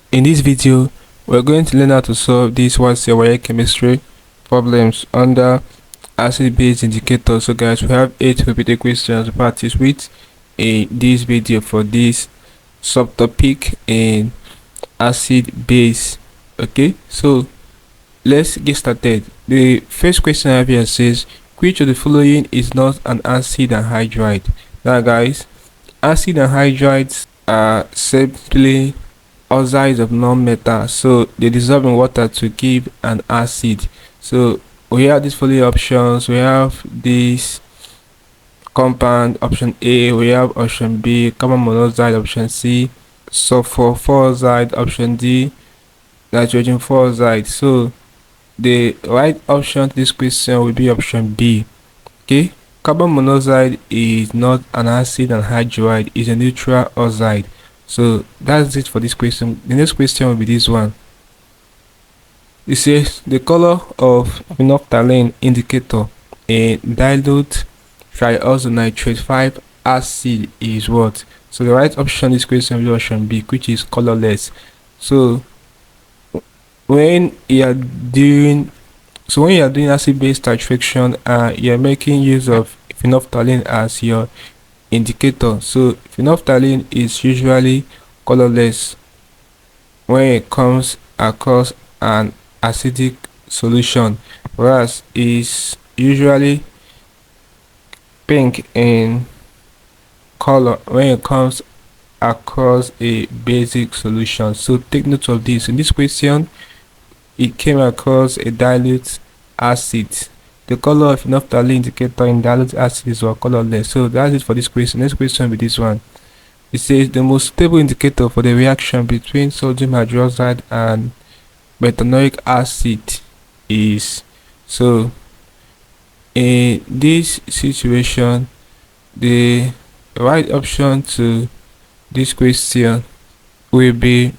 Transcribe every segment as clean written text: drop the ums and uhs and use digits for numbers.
In this video, we're going to learn how to solve these WASSCE chemistry problems under acid-base indicator. So guys, we have 8 repeated questions to practice with in this video for this subtopic in acid-base. Okay, so let's get started. The first question I have here says, which of the following is not an acid anhydride? Now guys, acid anhydrides are simply oxides of non-metal, so they dissolve in water to give an acid. So we have these following options. We have this compound option A, we have option B, carbon monoxide option C, sulfur 4 oxide option D, nitrogen 4 oxide. So the right option to this question will be option B. Okay, carbon monoxide is not an acid anhydride, is a neutral oxide. So that's it for this question. The next question will be this one. It says the color of phenolphthalein indicator in dilute triosonitrate 5 acid is what? So the right option in this question will be option B, which is colorless. So when you are doing acid-base titration and you're making use of phenolphthalein as your indicator, so phenolphthalein is usually colorless when it comes across an acidic solution, whereas is usually pink in color when it comes across a basic solution. So take note of this. In this question, it came across a dilute acid. The color of phenolphthalein indicator in dilute acid is colorless. So that's it for this question. Next question will be this one. It says the most stable indicator for the reaction between sodium hydroxide and methanoic acid is. So in this situation, the right option to this question will be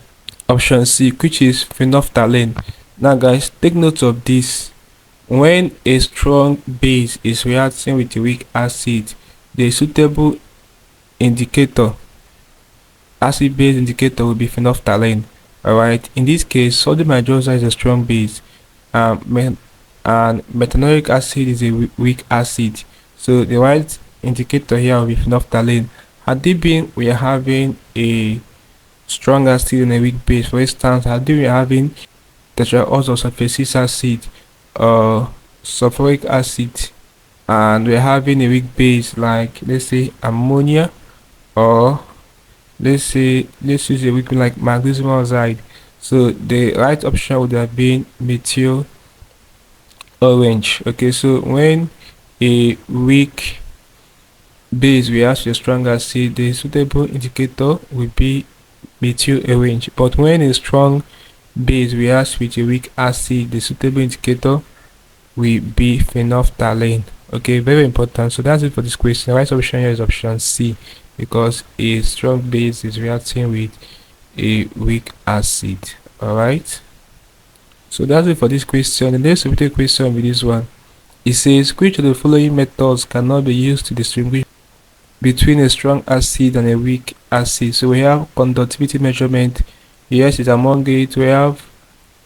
option C, which is phenolphthalein. Now guys, take note of this. When a strong base is reacting with a weak acid, the suitable indicator, acid-base indicator, will be phenolphthalein. Alright, in this case, sodium hydroxide is a strong base and methanoic acid is a weak acid. So the right indicator here will be phenolphthalein. Had it been we are having a strong acid and a weak base, for instance, had we are having tetraoxosulfacic acid or sulfuric acid, and we're having a weak base like, let's say, ammonia, or let's use a weak base like magnesium oxide. So the right option would have been methyl orange. Okay, so when a weak base reacts with a strong acid, the suitable indicator will be methyl orange. But when a strong base reacts with a weak acid, the suitable indicator will be phenolphthalein. Okay, very important. So that's it for this question. The right option here is option C, because a strong base is reacting with a weak acid. All right, so that's it for this question. The next repeated question will be this one. It says, which of the following methods cannot be used to distinguish between a strong acid and a weak acid? So we have conductivity measurement. Yes, it's among it. We have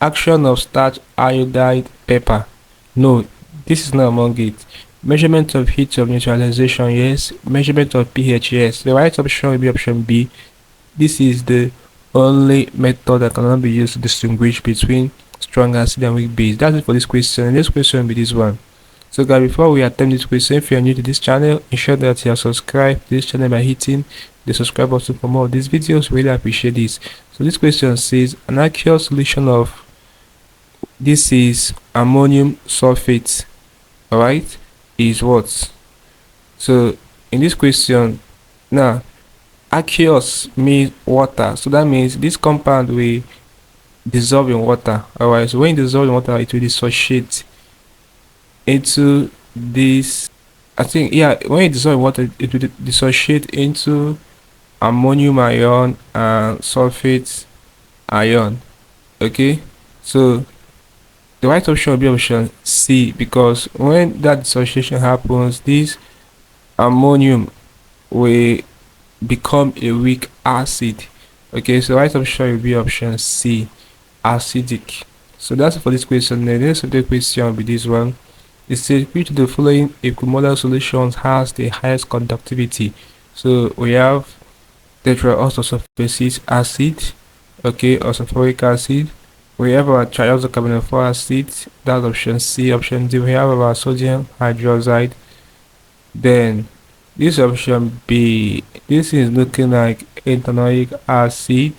action of starch, iodide, pepper. No, this is not among it. Measurement of heat of neutralization. Yes. Measurement of pH. Yes. The right option will be option B. This is the only method that cannot be used to distinguish between strong acid and weak base. That's it for this question. The next question will be this one. So guys, before we attempt this question, if you are new to this channel, ensure that you are subscribed to this channel by hitting the subscribe button for more of these videos. Really appreciate this. So this question says an aqueous solution of, this is ammonium sulfate, all right, is what? So in this question, now aqueous means water, so that means this compound will dissolve in water. All right, so when it dissolves in water, it will dissociate into this, I think, yeah, when it dissolves in water, it will dissociate into ammonium ion and sulfate ion. Okay, so the right option will be option C, because when that dissociation happens, this ammonium will become a weak acid. Okay, so right option will be option C, acidic. So that's for this question. The next question will be this one. It says which of the following equimodal solutions has the highest conductivity? So we have tetraoxosulfacic acid, okay, or sulfuric acid. We have our triazocarbonyl acid, that's option C. Option D, we have our sodium hydroxide. Then this option B, this is looking like ethanoic acid,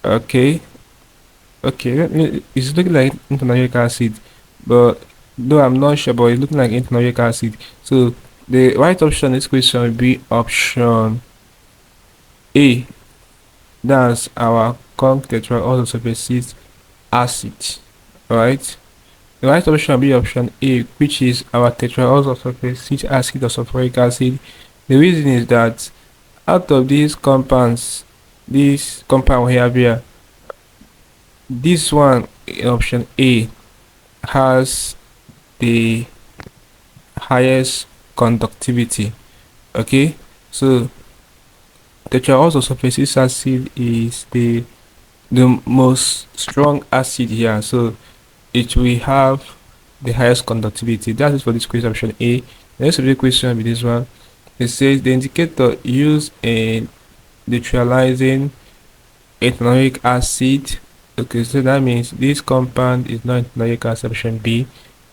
okay, it's looking like ethanoic acid, but though I'm not sure, but it's looking like ethanoic acid. So the right option in this question will be option A. That's our conc tetraoxosulfacic acid. Alright. The right option will be option A, which is our tetraoxosulfacic acid or sulfuric acid. The reason is that out of these compounds, this compound we have here, this one in option A has the highest conductivity. Okay, so tetraoxosulfacic acid is the most strong acid here, so it will have the highest conductivity. That is for this question, option A. The next question will be this one. It says the indicator used in neutralizing ethanoic acid. Okay, so that means this compound is not ethanoic acid, option B.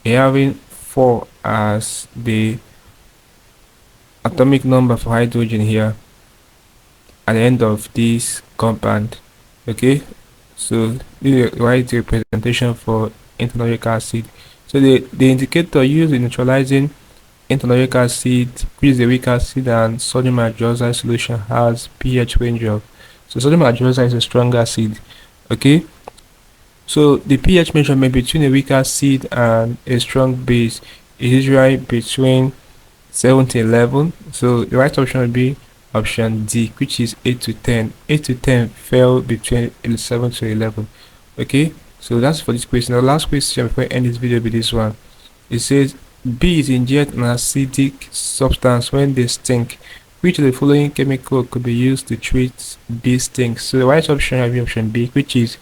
We're having 4 as the atomic number for hydrogen here at the end of this compound. Okay, so this is the right representation for ethanoic acid. So the indicator used in neutralizing ethanoic acid, which is a weak acid, and sodium hydroxide solution has pH range of, so sodium hydroxide is a strong acid. Okay, so the pH measurement between a weak acid and a strong base is usually between 7 to 11. So the right option would be option D, which is 8 to 10. 8 to 10 fell between 7 to 11. Okay, so that's for this question. The last question before I end this video will be this one. It says bees inject an acidic substance when they stink. Which of the following chemical could be used to treat bee stink? So the right option will be option B, which is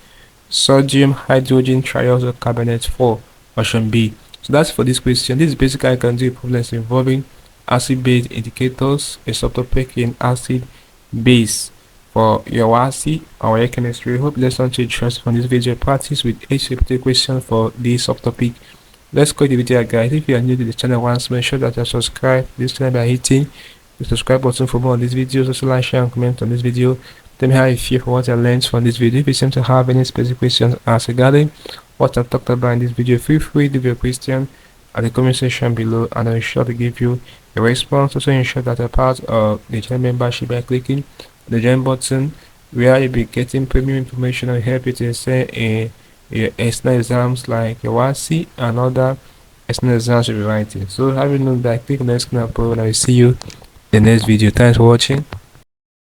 sodium hydrogen triazocarbonate 4, option B. So that's for this question. This is basically I can do problems involving acid-base indicators, a subtopic in acid base for your WASSCE or your chemistry. Hope lesson to trust from this video. Practice with each repeated question for this subtopic. Let's go to the video, guys. If you are new to the channel once, make sure that you subscribe to this channel by hitting the subscribe button for more on these videos. Also like, share, and comment on this video. Tell me how you feel for what I learned from this video. If you seem to have any specific questions as regarding what I've talked about in this video, feel free to leave your question at the comment section below, and I'll be sure to give you a response. Also ensure that you're part of the channel membership by clicking the join button, where you'll be getting premium information and help you to excel in your external exams like your WASSCE and other external exams you'll be writing. So having known that, click on the next screen and I will see you in the next video. Thanks for watching.